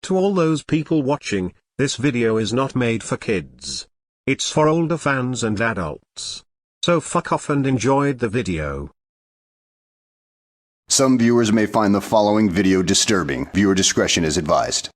To all those people watching, this video is not made for kids. It's for older fans and adults. So fuck off and enjoy the video. Some viewers may find the following video disturbing. Viewer discretion is advised.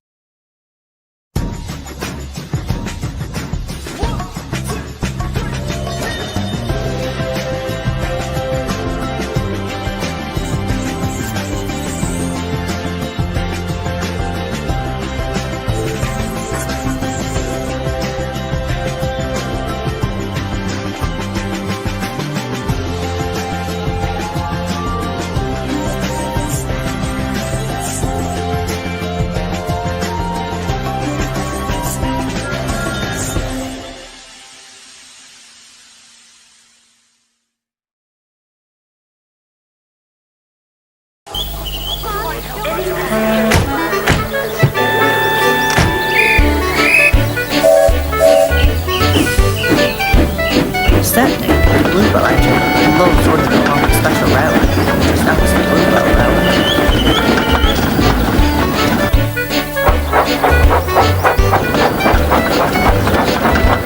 Stepney The Bluebell Engine loves running along a special railway, just known as the Bluebell Railway.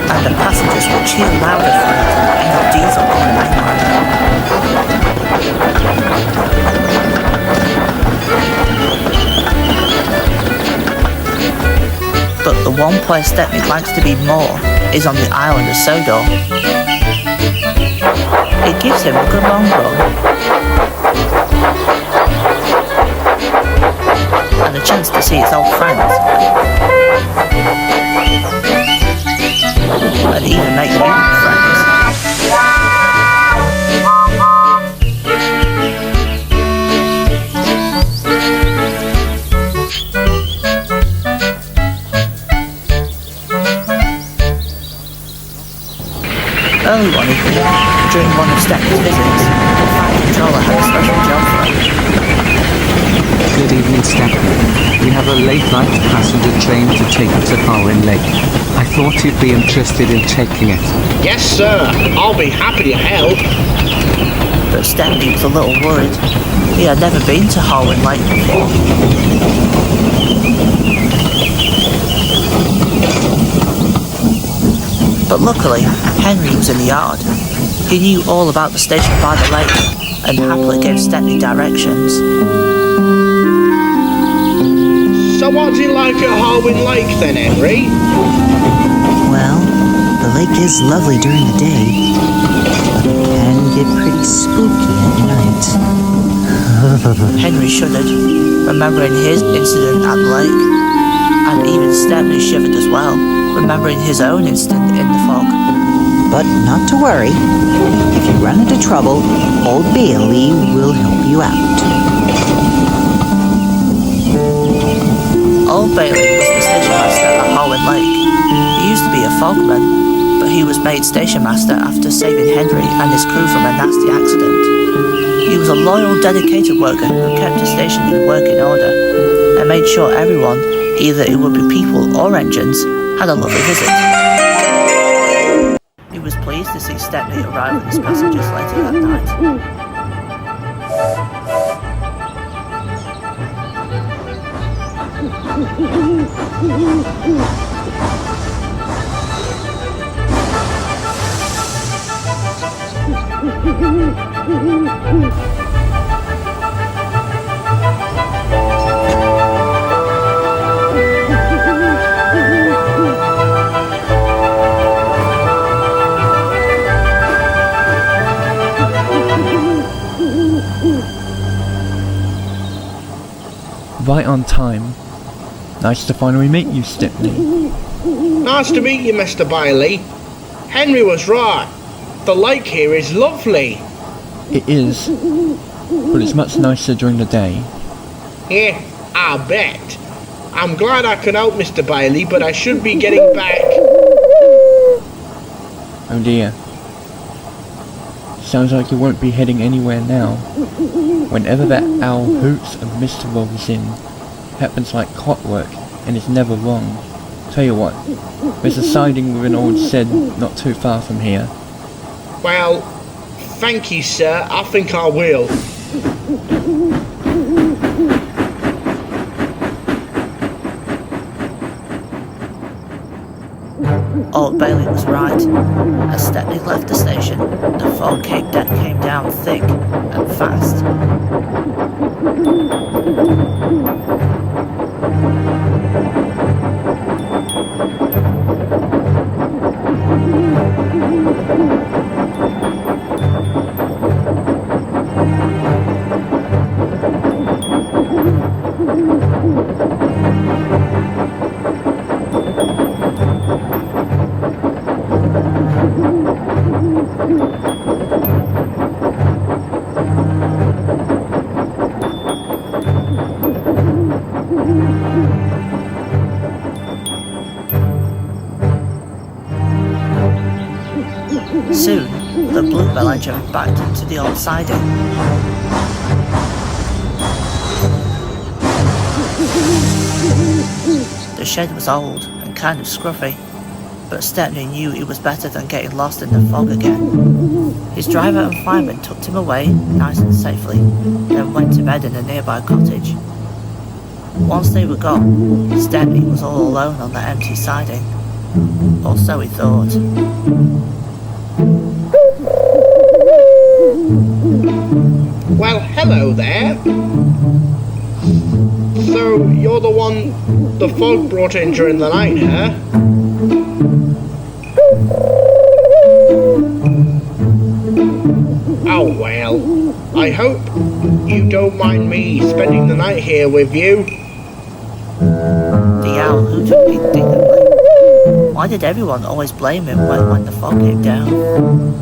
And the passengers will cheer louder for it than any diesel on the main line. But the one place Stepney likes to be more is on the island of Sodor. It gives him a good long run and a chance to see his old friends and even make new friends. Early one evening, during one of Stepney's visits, the flight controller had a special job for him. Good evening, Stepney. We have a late-night passenger train to take you to Hawin Lake. I thought you'd be interested in taking it. Yes, sir. I'll be happy to help. But Stepney was a little worried. He had never been to Hawin Lake before. But luckily, Henry was in the yard. He knew all about the station by the lake and happily gave Stepney directions. So what's it like at Hawin Lake then, Henry? Well, the lake is lovely during the day, but it can get pretty spooky at night. Henry shuddered, remembering his incident at the lake, and even Stepney shivered as well, remembering his own incident in the fog. But not to worry. If you run into trouble, Old Bailey will help you out. Old Bailey was the station master at Hawin Lake. He used to be a fogman, but he was made station master after saving Henry and his crew from a nasty accident. He was a loyal, dedicated worker who kept his station in working order and made sure everyone, either it would be people or engines, had a lovely visit. He was pleased to see Stepney arrive with his passengers later that night. Right on time. Nice to finally meet you, Stepney. Nice to meet you, Mr. Bailey. Henry was right. The lake here is lovely. It is, but it's much nicer during the day. Yeah, I bet. I'm glad I can help, Mr. Bailey, but I should be getting back. Oh dear. Sounds like you won't be heading anywhere now. Whenever that owl hoots and Mr. rolls in, happens like clockwork and is never wrong. Tell you what, there's a siding with an old shed not too far from here. Well, thank you, sir. I think I will. Old Bailey was right. As Stepney left the station, the fog came down thick and fast. Soon, the Bluebell Engine backed into the old siding. The shed was old and kind of scruffy, but Stepney knew it was better than getting lost in the fog again. His driver and fireman tucked him away nice and safely, then went to bed in a nearby cottage. Once they were gone, Stepney was all alone on the empty siding. Or so he thought. Well, hello there. So, you're the one the fog brought in during the night, huh? Oh well, I hope you don't mind me spending the night here with you. The owl hooted indignantly. Why did everyone always blame him when the fog came down?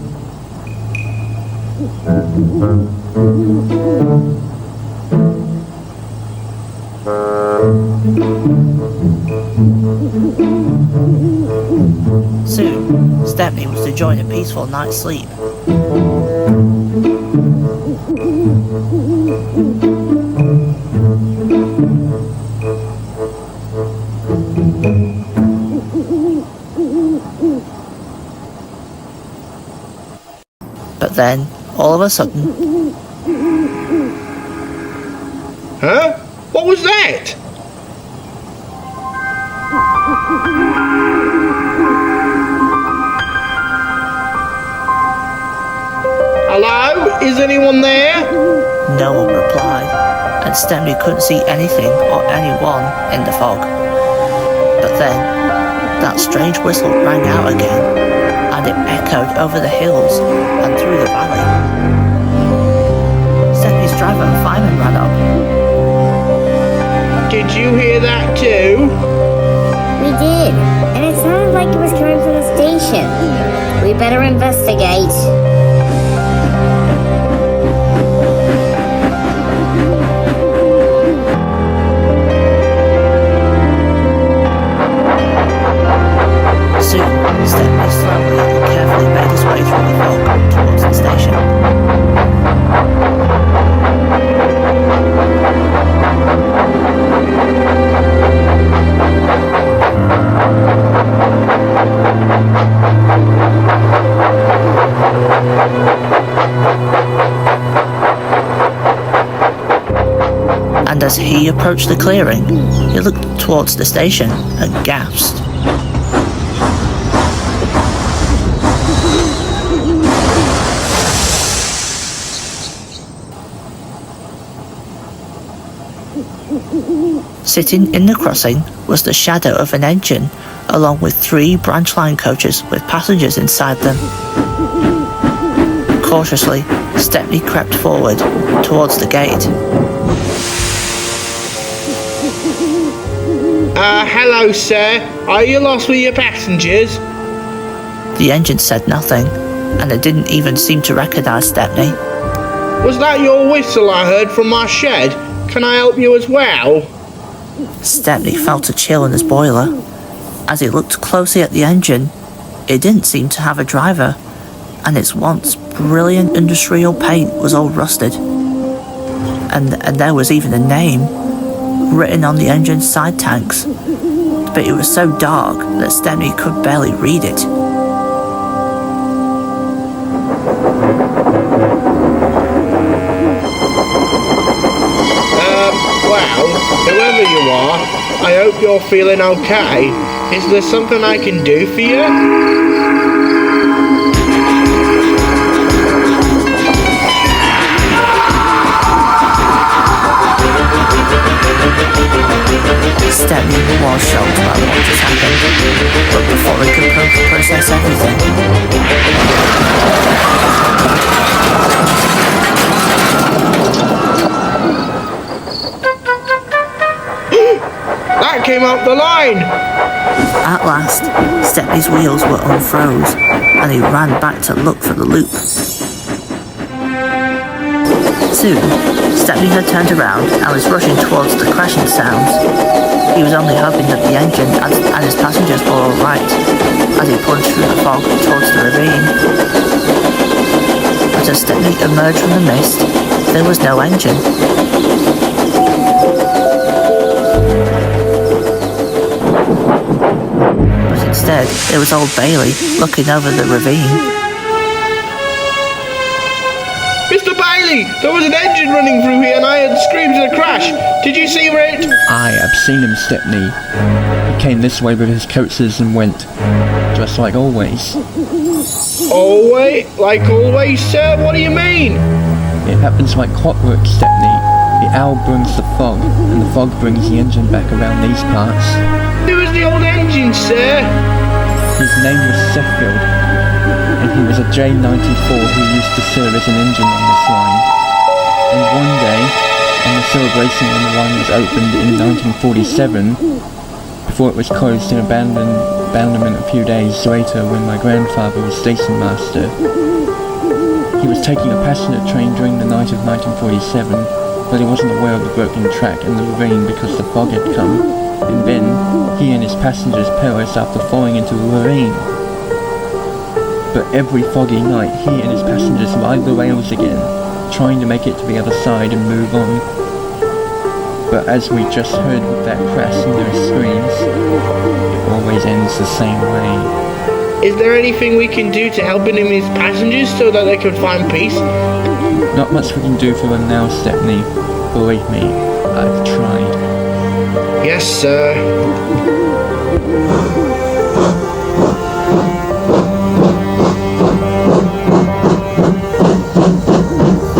Soon, Stepney was to join a peaceful night's sleep. But then, all of a sudden... Huh? What was that? Hello? Is anyone there? No one replied, and Stepney couldn't see anything or anyone in the fog. But then, that strange whistle rang out again, and it echoed over the hills and through the valley. Stepney's driver and fireman ran up. Did you hear that too? We did, and it sounded like it was coming from the station. We better investigate. Soon, Stepney slowly and carefully made his way through the fog towards the station. And as he approached the clearing, he looked towards the station and gasped. Sitting in the crossing was the shadow of an engine, along with 3 branch line coaches with passengers inside them. Cautiously, Stepney crept forward towards the gate. Hello, sir. Are you lost with your passengers? The engine said nothing, and it didn't even seem to recognise Stepney. Was that your whistle I heard from my shed? Can I help you as well? Stepney felt a chill in his boiler. As he looked closely at the engine, it didn't seem to have a driver, and its once brilliant industrial paint was all rusted. And there was even a name written on the engine's side tanks, but it was so dark that Stepney could barely read it. Well, whoever you are, I hope you're feeling okay. Is there something I can do for you? Stepney was shocked about what just happened, but before he could process everything, That came up the line! at last, Stepney's wheels were unfroze, and he ran back to look for the loop. Soon, Stepney had turned around and was rushing towards the crashing sounds. He was only hoping that the engine and his passengers were all right as he plunged through the fog towards the ravine. But as Stepney emerged from the mist, there was no engine. But instead, it was old Bailey looking over the ravine. Mr. Bailey, there was an engine running through here and I heard screams of a crash. Did you see it? I have seen him, Stepney. He came this way with his coaches and went, just like always. Always? Like always, sir? What do you mean? It happens like clockwork, Stepney. The owl brings the fog, and the fog brings the engine back around these parts. Who was the old engine, sir? His name was Sheffield, and he was a J94 who used to serve as an engine on this line. And one day, on the celebration when the line was opened in 1947, before it was closed in abandonment a few days later when my grandfather was station master, he was taking a passenger train during the night of 1947, but he wasn't aware of the broken track and the ravine because the fog had come, and then he and his passengers perished after falling into the ravine. But every foggy night, he and his passengers ride the rails again, trying to make it to the other side and move on. But as we just heard with that crash and those screams, it always ends the same way. Is there anything we can do to help him and his passengers so that they can find peace? Not much we can do for them now, Stepney. Believe me, I've tried. Yes, sir.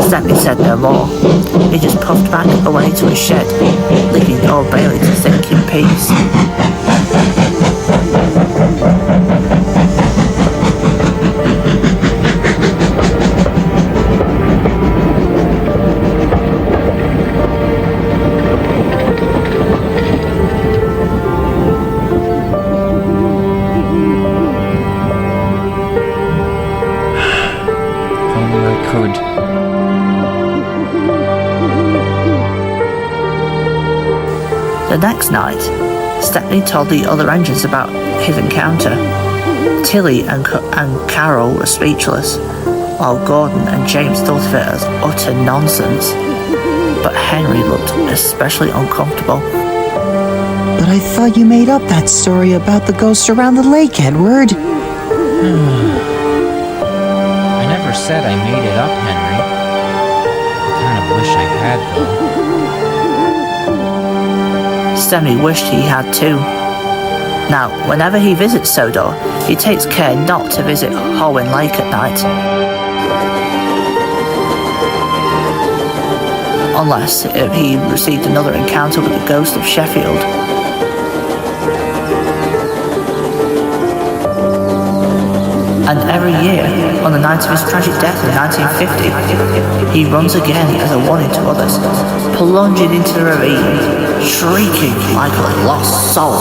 Stepney said no more. He just puffed back away to his shed, leaving old Bailey to think in peace. The next night, Stepney told the other engines about his encounter. Tilly and Carol were speechless, while Gordon and James thought of it as utter nonsense. But Henry looked especially uncomfortable. But I thought you made up that story about the ghost around the lake, Edward. I never said I made it up, Henry. I kind of wish I had, though. Stepney wished he had too. Now, whenever he visits Sodor, he takes care not to visit Hawin Lake at night. Unless he received another encounter with the ghost of Sheffield. And every year, on the night of his tragic death in 1950, he runs again as a warning to others, plunging into the ravine, shrieking like a lost soul.